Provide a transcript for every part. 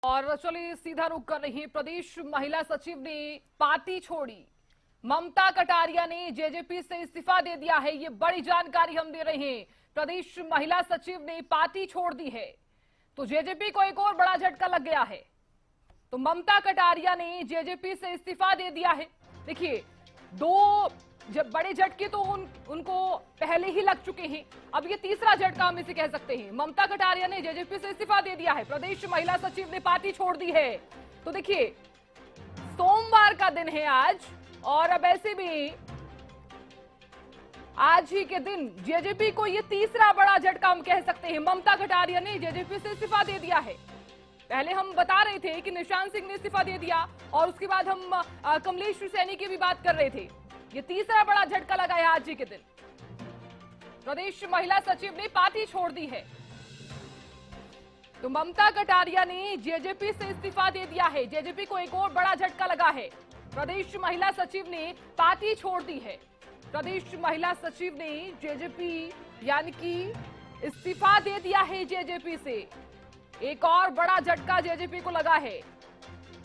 और चलिए सीधा रुख कर रही है। प्रदेश महिला सचिव ने पार्टी छोड़ी। ममता कटारिया ने जेजेपी से इस्तीफा दे दिया है। ये बड़ी जानकारी हम दे रहे हैं। प्रदेश महिला सचिव ने पार्टी छोड़ दी है तो जेजेपी को एक और बड़ा झटका लग गया है। तो ममता कटारिया ने जेजेपी से इस्तीफा दे दिया है। देखिए, दो जब बड़े झटके तो उनको पहले ही लग चुके हैं। अब ये तीसरा झटका हम इसे कह सकते हैं। ममता कटारिया ने जेजेपी से इस्तीफा दे दिया है। प्रदेश महिला सचिव ने पार्टी छोड़ दी है। तो देखिए, सोमवार का दिन है आज, और अब ऐसे भी आज ही के दिन जेजेपी को ये तीसरा बड़ा झटका हम कह सकते हैं। ममता कटारिया ने जेजेपी से इस्तीफा दे दिया है। पहले हम बता रहे थे कि निशान सिंह ने इस्तीफा दे दिया, और उसके बाद हम कमलेश सैनी की भी बात कर रहे थे। ये तीसरा बड़ा झटका लगा है आज ही के दिन। प्रदेश महिला सचिव ने पार्टी छोड़ दी है। तो ममता कटारिया ने जेजेपी से इस्तीफा दे दिया है। जेजेपी को एक और बड़ा झटका लगा है। प्रदेश महिला सचिव ने पार्टी छोड़ दी है। प्रदेश महिला सचिव ने जेजेपी यानी कि इस्तीफा दे दिया है जेजेपी से। एक और बड़ा झटका जेजेपी को लगा है।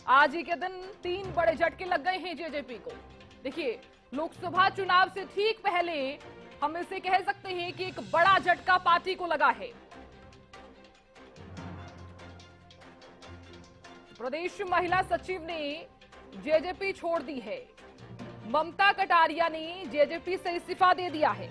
आज ही के दिन 3 बड़े झटके लग गए हैं जेजेपी को। देखिए, लोकसभा चुनाव से ठीक पहले हम इसे कह सकते हैं कि एक बड़ा झटका पार्टी को लगा है। प्रदेश महिला सचिव ने जेजेपी छोड़ दी है। ममता कटारिया ने जेजेपी से इस्तीफा दे दिया है।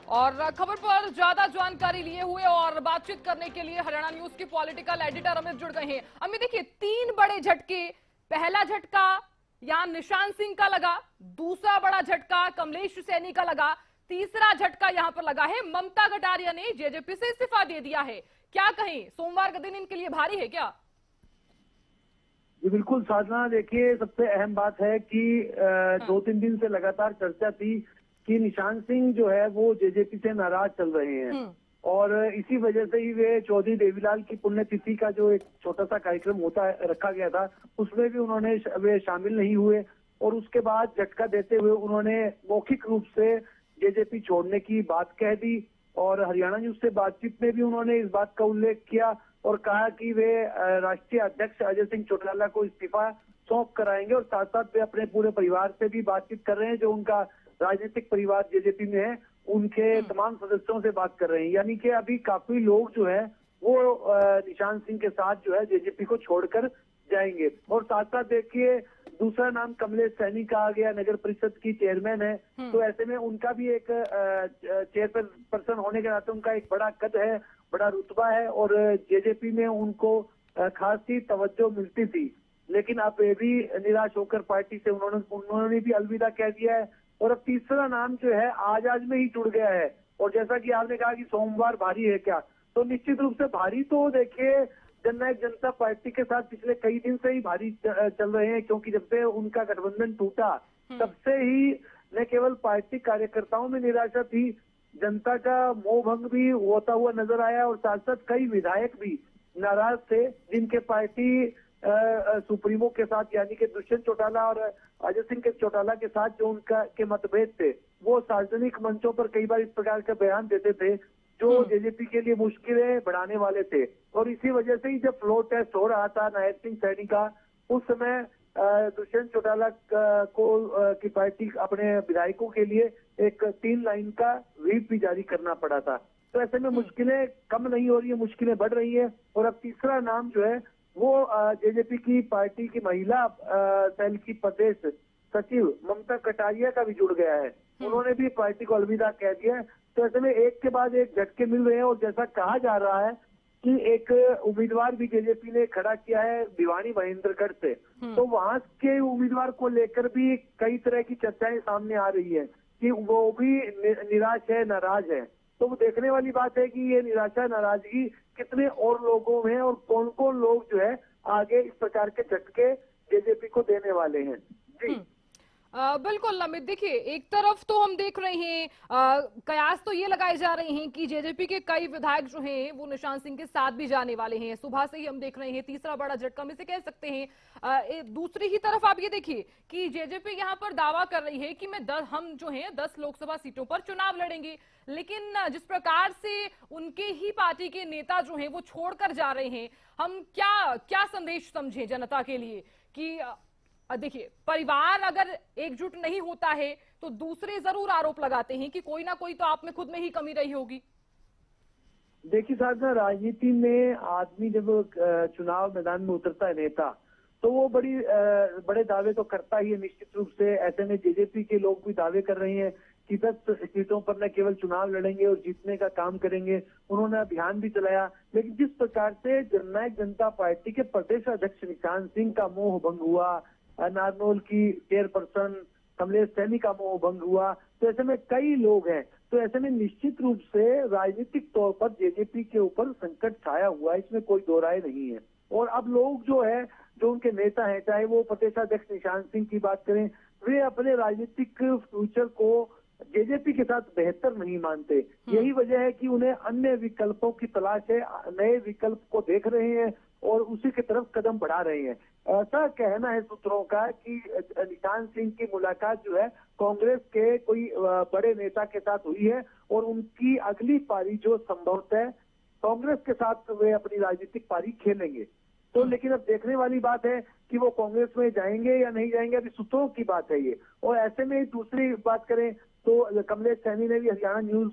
और खबर पर ज्यादा जानकारी लिए हुए और बातचीत करने के लिए हरियाणा न्यूज के पॉलिटिकल एडिटर अमित जुड़ गए हैं। अमित, देखिए, 3 बड़े झटके। पहला झटका यहां निशान सिंह का लगा, दूसरा बड़ा झटका कमलेश सैनी का लगा, तीसरा झटका यहां पर लगा है। ममता कटारिया ने जेजेपी से इस्तीफा दे दिया है। क्या कहें, सोमवार का दिन इनके लिए भारी है क्या? जी बिल्कुल साधना, देखिए, सबसे अहम बात है कि 2-3 दिन से लगातार चर्चा थी कि निशान सिंह जो है वो जेजेपी से नाराज चल रहे हैं, और इसी वजह से ही वे चौधरी देवीलाल की पुण्यतिथि का जो एक छोटा सा कार्यक्रम रखा गया था, उसमें भी वे शामिल नहीं हुए। और उसके बाद झटका देते हुए उन्होंने मौखिक रूप से जेजेपी छोड़ने की बात कह दी। और हरियाणा न्यूज से बातचीत में भी उन्होंने इस बात का उल्लेख किया और कहा कि वे राष्ट्रीय अध्यक्ष अजय सिंह चौटाला को इस्तीफा सौंप कराएंगे, और साथ साथ वे अपने पूरे परिवार से भी बातचीत कर रहे हैं। जो उनका राजनीतिक परिवार जेजेपी में है, उनके तमाम सदस्यों से बात कर रहे हैं। यानी कि अभी काफी लोग जो है वो निशान सिंह के साथ जो है जेजेपी को छोड़कर जाएंगे। और साथ साथ देखिए, दूसरा नाम कमलेश सैनी का आ गया, नगर परिषद की चेयरमैन है। तो ऐसे में उनका भी एक चेयरपर्सन होने के नाते उनका एक बड़ा कद है, बड़ा रुतबा है, और जेजेपी में उनको खासी तवज्जो मिलती थी। लेकिन अब वे भी निराश होकर पार्टी से उन्होंने भी अलविदा कह दिया है। और अब तीसरा नाम जो है आज में ही जुड़ गया है। और जैसा कि आपने कहा कि सोमवार भारी है क्या, तो निश्चित रूप से भारी तो देखिए जननायक जनता पार्टी के साथ पिछले कई दिन से ही भारी चल रहे हैं, क्योंकि जब से उनका गठबंधन टूटा तब से ही न केवल पार्टी कार्यकर्ताओं में निराशा थी, जनता का मोह भंग भी होता हुआ नजर आया, और साथ साथ कई विधायक भी नाराज थे, जिनके पार्टी सुप्रीमो के साथ यानी कि दुष्यंत चौटाला और अजय सिंह के चौटाला के साथ जो उनका के मतभेद थे, वो सार्वजनिक मंचों पर कई बार इस प्रकार का बयान देते थे जो जेजेपी के लिए मुश्किलें बढ़ाने वाले थे। और इसी वजह से ही जब फ्लोर टेस्ट हो रहा था नायब सिंह सैनी का, उस समय दुष्यंत चौटाला की पार्टी अपने विधायकों के लिए एक 3 लाइन का व्हीप भी जारी करना पड़ा था। तो ऐसे में मुश्किलें कम नहीं हो रही है, मुश्किलें बढ़ रही है। और अब तीसरा नाम जो है वो जेजेपी की पार्टी की महिला सेल की प्रदेश सचिव ममता कटारिया का भी जुड़ गया है। उन्होंने भी पार्टी को अलविदा कह दिया है। तो ऐसे में एक के बाद एक झटके मिल रहे हैं। और जैसा कहा जा रहा है कि एक उम्मीदवार भी जेजेपी ने खड़ा किया है भिवानी महेंद्रगढ़ से, तो वहां के उम्मीदवार को लेकर भी कई तरह की चर्चाएं सामने आ रही है कि वो भी निराश है, नाराज है। तो वो देखने वाली बात है कि ये निराशा नाराजगी कितने और लोगों में, और कौन कौन लोग जो है आगे इस प्रकार के झटके जेजेपी को देने वाले हैं। जी बिल्कुल अमित, देखिए एक तरफ तो हम देख रहे हैं कयास तो ये लगाए जा रहे हैं कि जेजेपी के कई विधायक जो हैं वो निशांत सिंह के साथ भी जाने वाले हैं। सुबह से ही हम देख रहे हैं, तीसरा बड़ा झटका में से कह सकते हैं। दूसरी ही तरफ आप ये देखिए कि जेजेपी यहाँ पर दावा कर रही है कि हम जो हैं 10 लोकसभा सीटों पर चुनाव लड़ेंगे, लेकिन जिस प्रकार से उनके ही पार्टी के नेता जो हैं वो छोड़कर जा रहे हैं, हम क्या क्या संदेश समझे जनता के लिए कि देखिए परिवार अगर एकजुट नहीं होता है तो दूसरे जरूर आरोप लगाते हैं कि कोई ना कोई तो आप में खुद में ही कमी रही होगी। देखिए साधना, राजनीति में आदमी जब चुनाव मैदान में उतरता है नेता, तो वो बड़े दावे तो करता ही है निश्चित रूप से। ऐसे में जेजेपी के लोग भी दावे कर रहे हैं कि 10 सीटों पर न केवल चुनाव लड़ेंगे और जीतने का काम करेंगे। उन्होंने अभियान भी चलाया, लेकिन जिस प्रकार से जननायक जनता पार्टी के प्रदेश अध्यक्ष निशांत सिंह का मोह भंग हुआ, नारनौल की चेयरपर्सन कमलेश सैनी का मोह भंग हुआ, तो ऐसे में कई लोग हैं, तो ऐसे में निश्चित रूप से राजनीतिक तौर पर जेजेपी के ऊपर संकट छाया हुआ है, इसमें कोई दो राय नहीं है। और अब लोग जो है, जो उनके नेता हैं, चाहे वो प्रदेशाध्यक्ष निशांत सिंह की बात करें, वे अपने राजनीतिक फ्यूचर को जेजेपी के साथ बेहतर नहीं मानते। यही वजह है कि उन्हें अन्य विकल्पों की तलाश है, नए विकल्प को देख रहे हैं और उसी की तरफ कदम बढ़ा रहे हैं। ऐसा कहना है सूत्रों का कि निशांत सिंह की मुलाकात जो है कांग्रेस के कोई बड़े नेता के साथ हुई है और उनकी अगली पारी जो संभवतः कांग्रेस के साथ वे अपनी राजनीतिक पारी खेलेंगे। तो लेकिन अब देखने वाली बात है कि वो कांग्रेस में जाएंगे या नहीं जाएंगे, अभी सूत्रों की बात है ये। और ऐसे में दूसरी बात करें तो कमलेश सैनी ने भी हरियाणा न्यूज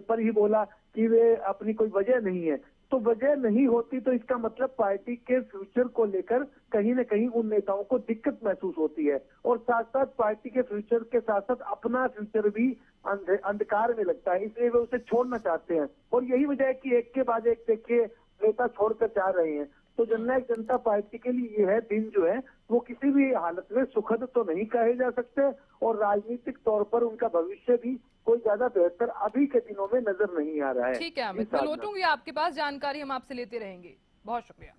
पर ही बोला कि वे अपनी कोई वजह नहीं है। तो वजह नहीं होती तो इसका मतलब पार्टी के फ्यूचर को लेकर कहीं न कहीं उन नेताओं को दिक्कत महसूस होती है, और साथ साथ पार्टी के फ्यूचर के साथ साथ अपना फ्यूचर भी अंधकार में लगता है, इसलिए वे उसे छोड़ना चाहते हैं। और यही वजह है कि एक के बाद एक देखिए नेता छोड़कर जा रहे हैं। तो जननायक जनता पार्टी के लिए यह दिन जो है वो किसी भी हालत में सुखद तो नहीं कहे जा सकते, और राजनीतिक तौर पर उनका भविष्य भी कोई ज्यादा बेहतर अभी के दिनों में नजर नहीं आ रहा है। ठीक है अमित, मैं लौटूंगी आपके पास, जानकारी हम आपसे लेते रहेंगे। बहुत शुक्रिया।